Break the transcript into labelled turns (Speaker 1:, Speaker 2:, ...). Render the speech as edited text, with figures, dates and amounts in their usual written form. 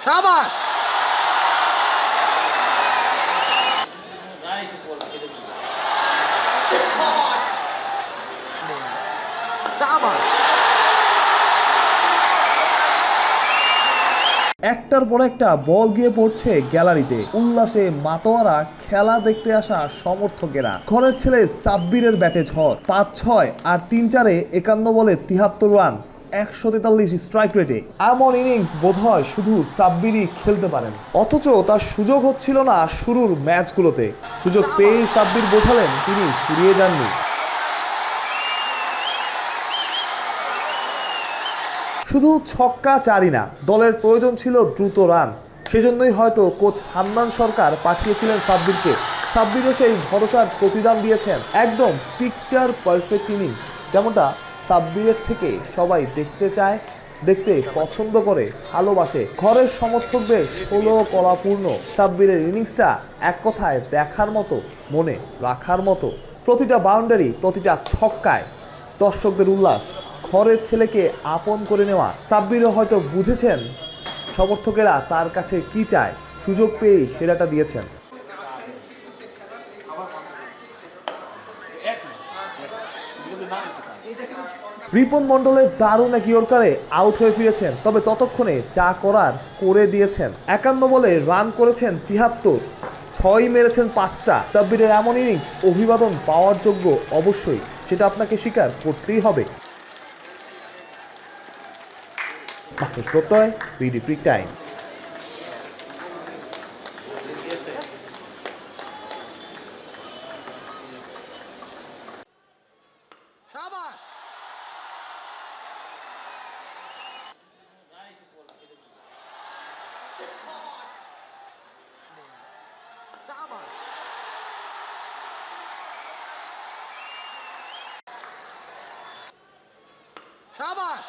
Speaker 1: শাবাশ। শাবাশ।
Speaker 2: একটার পর একটা বল গিয়ে পড়ছে গ্যালারিতে। উল্লাসে মাতোয়ারা খেলা দেখতে আসা সমর্থকেরা। ঘরের ছেলে সাব্বিরের ব্যাটে ঝড়। 5-6 আর 3-4-এ 51 বলে 73 রান, 143 স্ট্রাইক রেটে। এমন ইনিংস বোধহয় শুধু সাব্বিরই খেলতে পারেন। অথচ তার সুযোগ হচ্ছিল না শুরুর ম্যাচগুলোতে। সুযোগ পেয়েই সাব্বির বোঝালেন তিনি ফুরিয়ে যাননি। শুধু ছক্কা চারই না, দলের প্রয়োজন ছিল দ্রুত রান। সেজন্যই হয়তো কোচ হান্নান সরকার পাঠিয়েছিলেন সাব্বিরকে। সাব্বিরও সেই ভরসার প্রতিদান দিয়েছেন। একদম পিকচার পারফেক্ট ইনিংস, যেমনটা সাব্বিরের থেকে সবাই দেখতে চায়, দেখতে পছন্দ করে, ভালোবাসে। ঘরের সমর্থকদের ষোলো কলাপূর্ণ সাব্বিরের ইনিংসটা এক কথায় দেখার মতো, মনে রাখার মতো। প্রতিটা বাউন্ডারি, প্রতিটা ছক্কায় দর্শকদের উল্লাস, ঘরের ছেলেকে আপন করে নেওয়া। সাব্বিরও হয়তো বুঝেছেন সমর্থকেরা তার কাছে কি চায়, সুযোগ পেয়েই সেরাটা দিয়েছেন। রিপন মন্ডলের দারুণ এক ইয়র্কারে আউট হয়ে ফিরেছেন, তবে ততক্ষণে যা করার করে দিয়েছেন। 51 বলে রান করেছেন 73, 6 মেরেছেন 5টা। সাব্বিরের এমন ইনিংস অভিবাদন পাওয়ার যোগ্য, অবশ্যই, সেটা আপনাকে স্বীকার করতেই হবে। মাহফুজ প্রত্যয়, বিডি ক্রিক টাইম।
Speaker 1: শাবাশ। শাবাশ। শাবাশ।